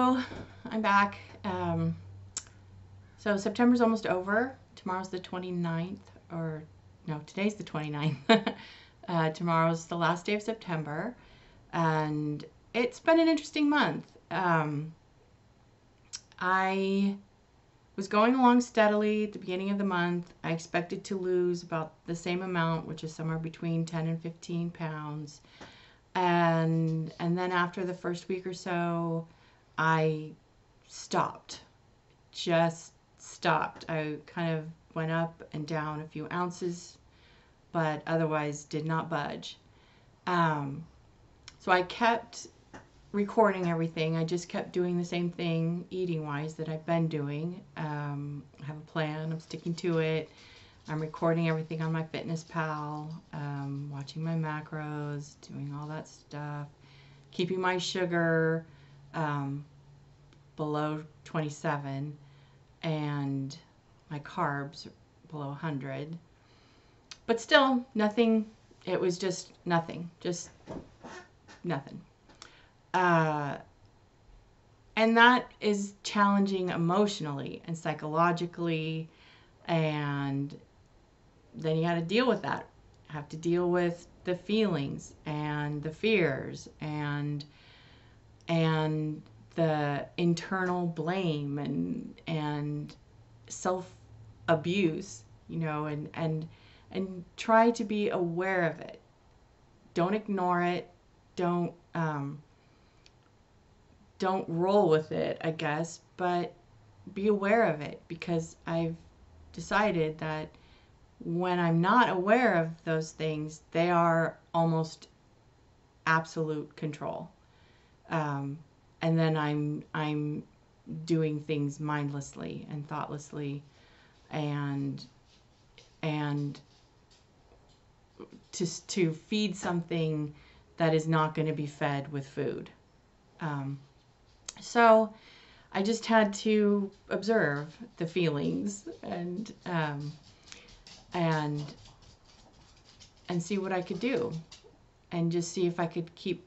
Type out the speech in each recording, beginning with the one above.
So I'm back. So September's almost over. Tomorrow's the 29th, or no, today's the 29th. Tomorrow's the last day of September, and it's been an interesting month. I was going along steadily at the beginning of the month. I expected to lose about the same amount, which is somewhere between 10 and 15 pounds. And then after the first week or so, I stopped. Just stopped. I kind of went up and down a few ounces, but otherwise did not budge. So I kept recording everything. I just kept doing the same thing eating-wise that I've been doing. I have a plan. I'm sticking to it. I'm recording everything on MyFitnessPal, watching my macros, doing all that stuff, keeping my sugar below 27 and my carbs below 100. But still, nothing. It was just nothing. Just nothing. And that is challenging emotionally and psychologically, and then you got to deal with that. Have to deal with the feelings and the fears and the internal blame and self abuse, and try to be aware of it. Don't ignore it. Don't roll with it, I guess, but be aware of it, because I've decided that when I'm not aware of those things, they are almost absolute control. And then I'm doing things mindlessly and thoughtlessly, and to feed something that is not going to be fed with food. So I just had to observe the feelings and see what I could do, and just see if I could keep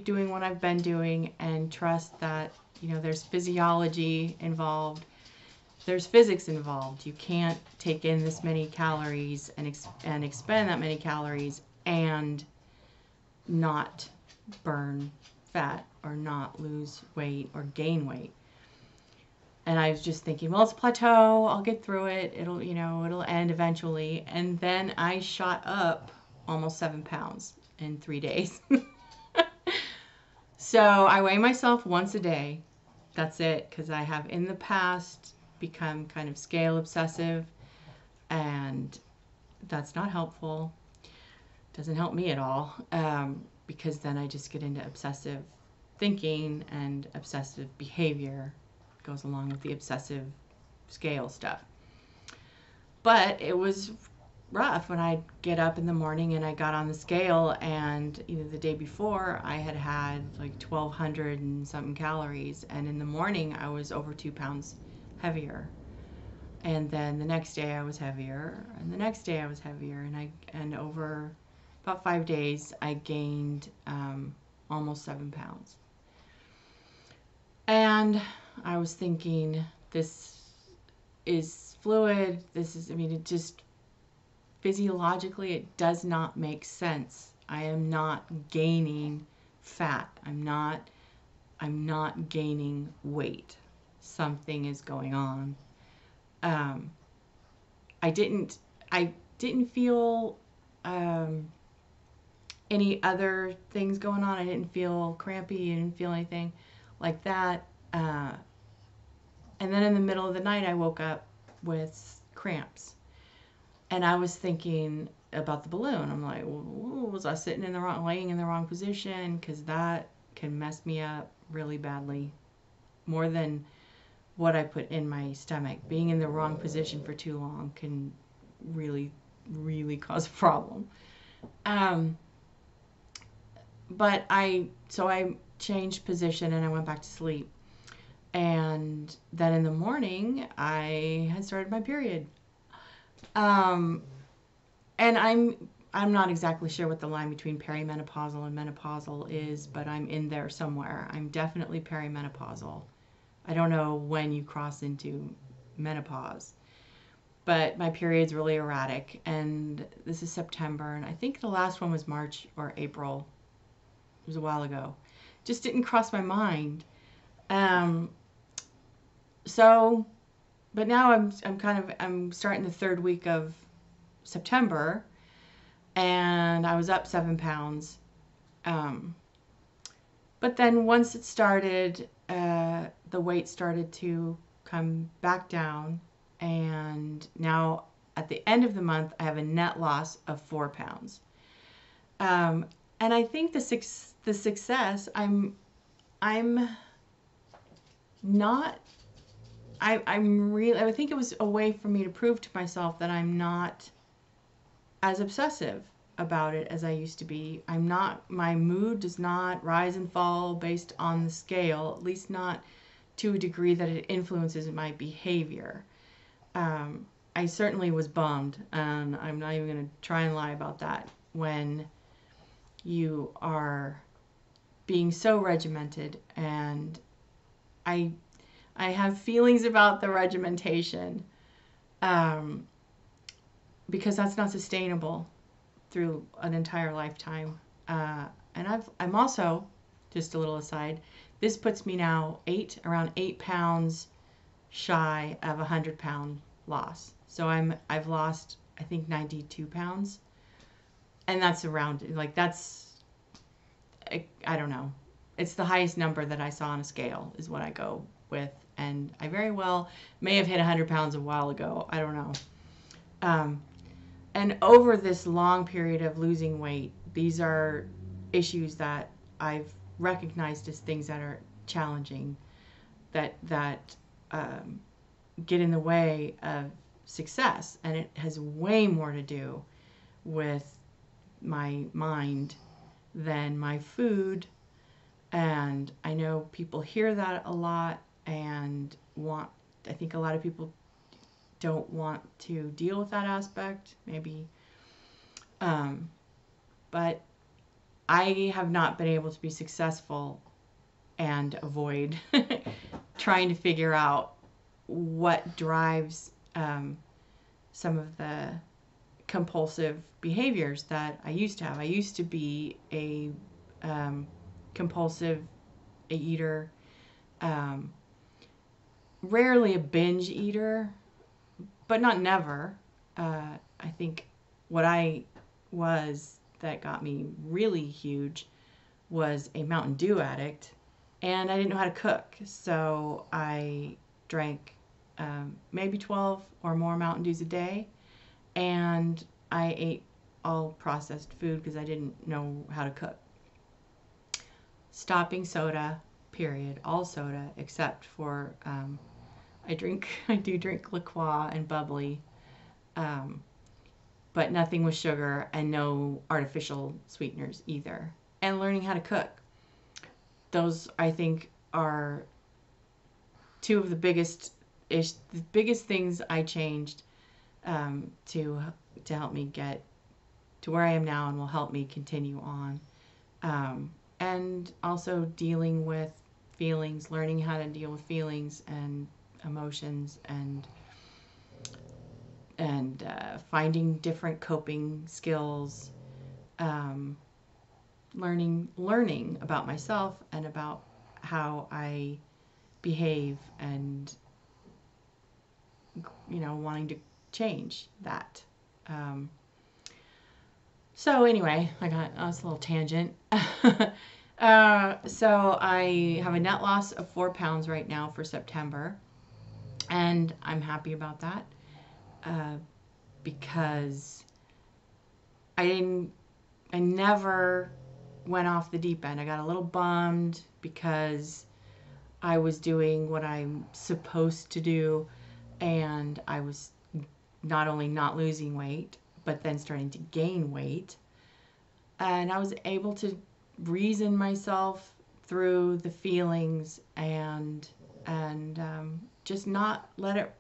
doing what I've been doing, and trust that there's physiology involved, there's physics involved. You can't take in this many calories and expend that many calories and not burn fat or not lose weight or gain weight. And I was just thinking, well, it's a plateau. I'll get through it. It'll end eventually. And then I shot up almost 7 pounds in 3 days. So I weigh myself once a day. That's it, because I have in the past become kind of scale obsessive, and that's not helpful. Doesn't help me at all, because then I just get into obsessive thinking, and obsessive behavior goes along with the obsessive scale stuff. But it was rough when I'd get up in the morning and I got on the scale, and the day before I had like 1,200 and something calories, and in the morning I was over 2 pounds heavier. And then the next day I was heavier, and the next day I was heavier, and over about 5 days I gained almost 7 pounds. And I was thinking, this is fluid. It just physiologically, it does not make sense. I am not gaining fat. I'm not gaining weight. Something is going on. I didn't feel any other things going on. I didn't feel crampy. I didn't feel anything like that. And then in the middle of the night, I woke up with cramps. And I was thinking about the balloon. I'm like, was I laying in the wrong position? Because that can mess me up really badly, more than what I put in my stomach. Being in the wrong position for too long can really, really cause a problem. But I changed position and I went back to sleep. And then in the morning, I had started my period. And I'm not exactly sure what the line between perimenopausal and menopausal is, but I'm in there somewhere. I'm definitely perimenopausal. I don't know when you cross into menopause, but my period's really erratic, and this is September, and I think the last one was March or April. It was a while ago. Just didn't cross my mind. Um, so, but now I'm starting the third week of September, and I was up 7 pounds. Um, but then once it started, the weight started to come back down, and now at the end of the month, I have a net loss of 4 pounds. Um, and I think the success, I'm not, I'm really, I think it was a way for me to prove to myself that I'm not as obsessive about it as I used to be. I'm not, my mood does not rise and fall based on the scale, at least not to a degree that it influences my behavior. I certainly was bummed, and I'm not even going to try and lie about that, when you are being so regimented, and I I have feelings about the regimentation, um, because that's not sustainable through an entire lifetime. And I'm also, just a little aside, this puts me now around 8 pounds shy of 100 pound loss. So I've lost, I think, 92 pounds, and that's around, like, that's, I don't know. It's the highest number that I saw on a scale is what I go with, and I very well may have hit 100 pounds a while ago. I don't know. Um, and over this long period of losing weight, these are issues that I've recognized as things that are challenging, that get in the way of success, and it has way more to do with my mind than my food. And I know people hear that a lot and I think a lot of people don't want to deal with that aspect, maybe. But I have not been able to be successful and avoid trying to figure out what drives some of the compulsive behaviors that I used to have. I used to be a compulsive eater, rarely a binge eater, but not never. I think what I was that got me really huge was a Mountain Dew addict, and I didn't know how to cook, so I drank maybe 12 or more Mountain Dews a day, and I ate all processed food because I didn't know how to cook. Stopping soda, period. All soda except for I do drink LaCroix and bubbly, but nothing with sugar and no artificial sweeteners either. And learning how to cook. Those, I think, are two of the biggest things I changed to help me get to where I am now, and will help me continue on. And also dealing with feelings, learning how to deal with feelings and emotions, and finding different coping skills, learning about myself and about how I behave, and wanting to change that. So anyway, that's a little tangent. So I have a net loss of 4 pounds right now for September, and I'm happy about that, because I never went off the deep end. I got a little bummed because I was doing what I'm supposed to do, and I was not only not losing weight, but then starting to gain weight. And I was able to reason myself through the feelings, and just not let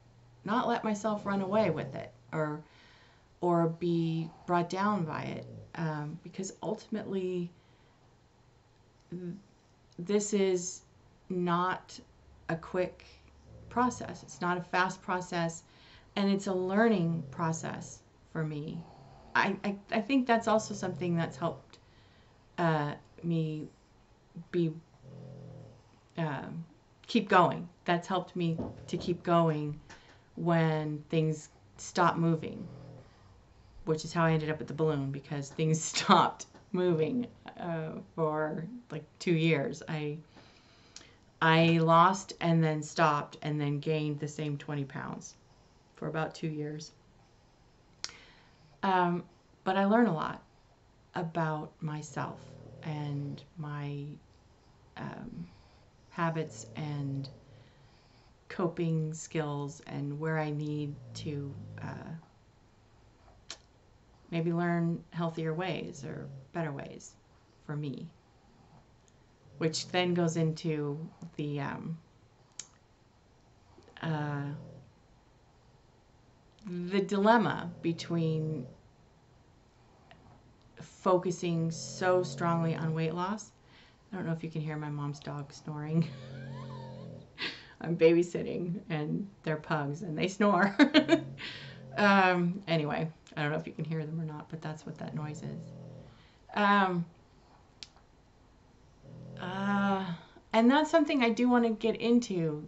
myself run away with it, or or be brought down by it, because ultimately this is not a quick process. It's not a fast process, and it's a learning process for me. I think that's also something that's helped me be keep going. That's helped me to keep going when things stop moving, which is how I ended up at the balloon, because things stopped moving for like 2 years. I lost and then stopped and then gained the same 20 pounds for about 2 years. But I learned a lot about myself and my habits and coping skills, and where I need to maybe learn healthier ways or better ways for me, which then goes into the dilemma between focusing so strongly on weight loss. I don't know if you can hear my mom's dog snoring. I'm babysitting, and they're pugs, and they snore. Anyway, I don't know if you can hear them or not, but that's what that noise is. And that's something I do want to get into,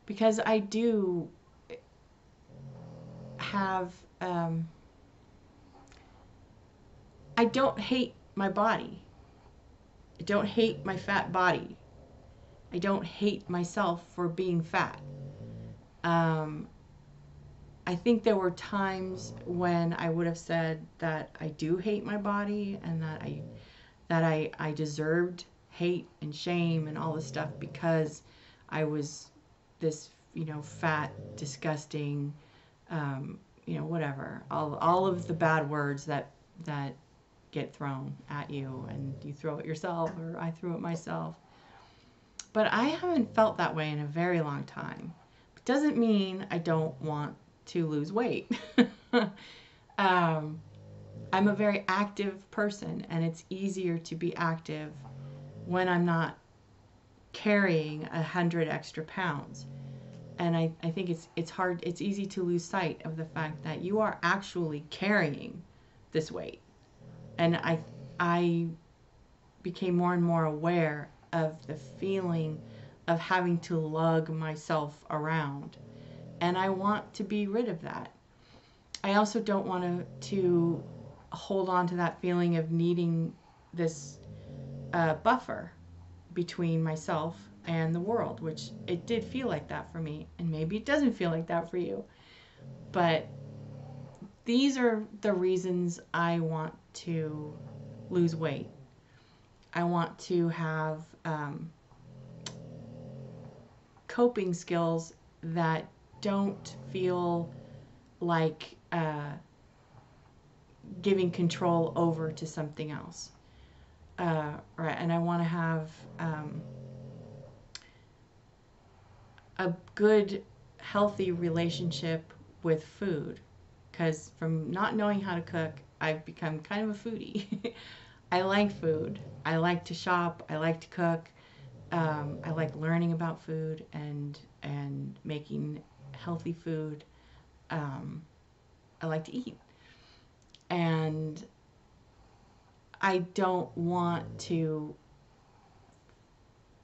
because I do have, I don't hate my body. I don't hate my fat body. I don't hate myself for being fat. I think there were times when I would have said that I do hate my body, and that I deserved hate and shame and all this stuff because I was this, fat, disgusting, whatever. All of the bad words that get thrown at you, and you throw it yourself, or I threw it myself. But I haven't felt that way in a very long time. It doesn't mean I don't want to lose weight. I'm a very active person, and it's easier to be active when I'm not carrying 100 extra pounds. And I think it's easy to lose sight of the fact that you are actually carrying this weight. And I became more and more aware of the feeling of having to lug myself around. And I want to be rid of that. I also don't want to hold on to that feeling of needing this buffer between myself and the world, which it did feel like that for me. And maybe it doesn't feel like that for you. But these are the reasons I want to lose weight. I want to have coping skills that don't feel like giving control over to something else. Right, and I want to have a good, healthy relationship with food, because from not knowing how to cook, I've become kind of a foodie. I like food. I like to shop. I like to cook. I like learning about food and making healthy food. I like to eat. And I don't want to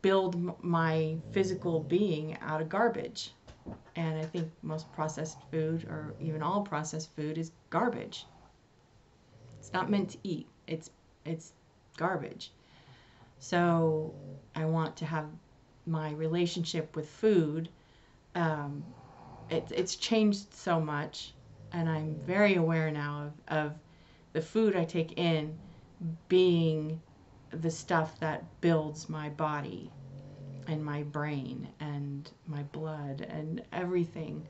build my physical being out of garbage. And I think most processed food, or even all processed food, is garbage. It's not meant to eat. It's garbage. So I want to have my relationship with food. It's changed so much, and I'm very aware now of the food I take in being the stuff that builds my body and my brain and my blood, and everything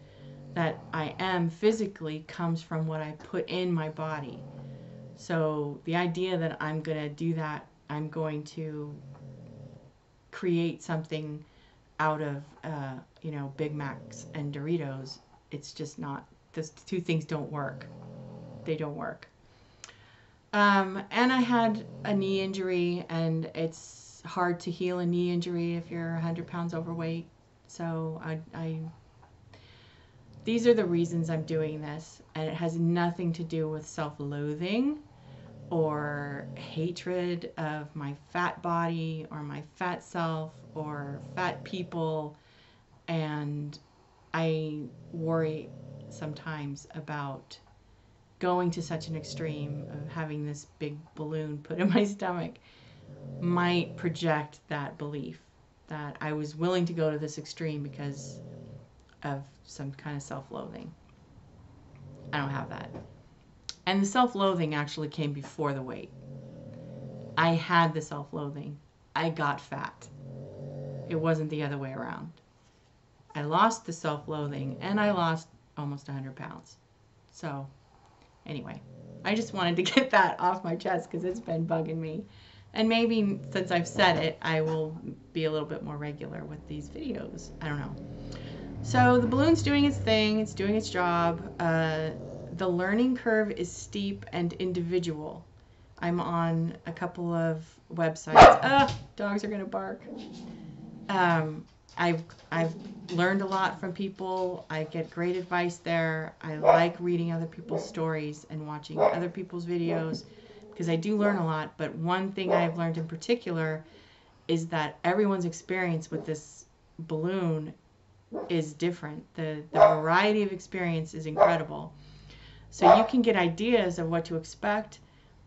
that I am physically comes from what I put in my body. So the idea that I'm going to do that, I'm going to create something out of, Big Macs and Doritos, it's just not those two things don't work. They don't work. And I had a knee injury, and it's hard to heal a knee injury if you're 100 pounds overweight. So these are the reasons I'm doing this, and it has nothing to do with self-loathing or hatred of my fat body or my fat self or fat people. And I worry sometimes about going to such an extreme of having this big balloon put in my stomach might project that belief that I was willing to go to this extreme because of some kind of self-loathing. I don't have that. And the self-loathing actually came before the weight. I had the self-loathing. I got fat. It wasn't the other way around. I lost the self-loathing, and I lost almost 100 pounds. So anyway, I just wanted to get that off my chest because it's been bugging me. And maybe since I've said it, I will be a little bit more regular with these videos. I don't know. So the balloon's doing its thing. It's doing its job. The learning curve is steep and individual. I'm on a couple of websites. Dogs are going to bark. I've learned a lot from people. I get great advice there. I like reading other people's stories and watching other people's videos because I do learn a lot. But one thing I've learned in particular is that everyone's experience with this balloon is different. The variety of experience is incredible. So you can get ideas of what to expect,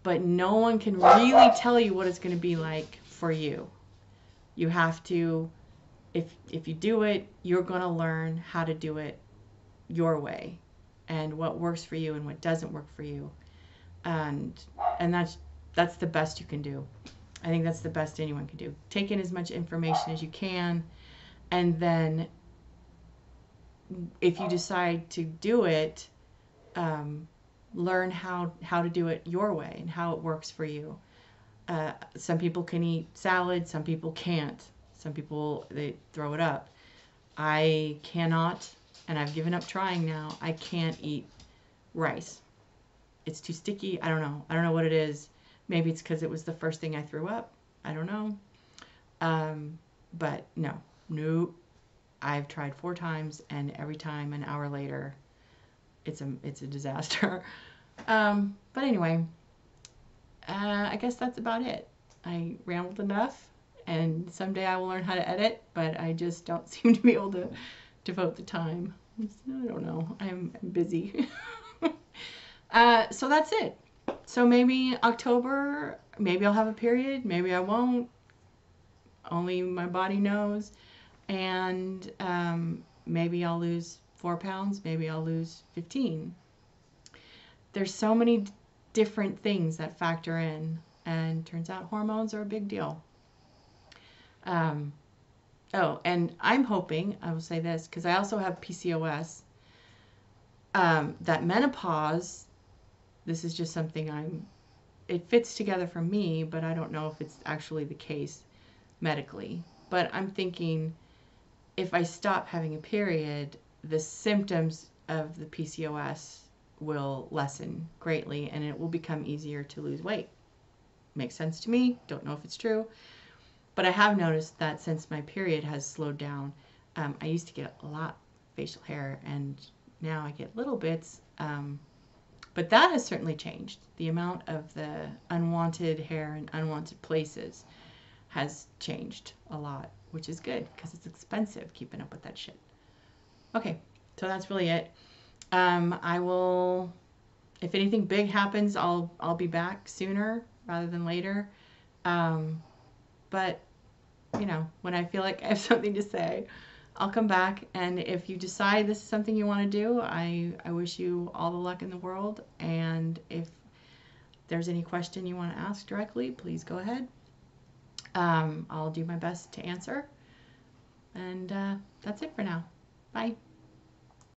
but no one can really tell you what it's going to be like for you. You have to, if you do it, you're going to learn how to do it your way and what works for you and what doesn't work for you. And that's the best you can do. I think that's the best anyone can do. Take in as much information as you can, and then if you decide to do it, learn how to do it your way and how it works for you. Some people can eat salad, some people can't. Some people, they throw it up. I cannot, and I've given up trying now. I can't eat rice. It's too sticky. I don't know. I don't know what it is. Maybe it's because it was the first thing I threw up. I don't know. But no. I've tried 4 times, and every time an hour later, it's a disaster. But anyway, I guess that's about it. I rambled enough, and someday I will learn how to edit, but I just don't seem to be able to devote the time. I don't know. I'm busy. So that's it. So maybe October, maybe I'll have a period, maybe I won't. Only my body knows. And maybe I'll lose 4 pounds, maybe I'll lose 15. There's so many different things that factor in, and turns out hormones are a big deal. And I'm hoping, I will say this, because I also have PCOS, that menopause, this is just something it fits together for me, but I don't know if it's actually the case medically. But I'm thinking, if I stop having a period, the symptoms of the PCOS will lessen greatly, and it will become easier to lose weight. Makes sense to me. Don't know if it's true. But I have noticed that since my period has slowed down, I used to get a lot of facial hair, and now I get little bits. But that has certainly changed. The amount of the unwanted hair in unwanted places has changed a lot, which is good because it's expensive keeping up with that shit. Okay, so that's really it. I will, if anything big happens, I'll be back sooner rather than later. But when I feel like I have something to say, I'll come back. And if you decide this is something you want to do, I wish you all the luck in the world. And if there's any question you want to ask directly, please go ahead. I'll do my best to answer. And that's it for now. Bye.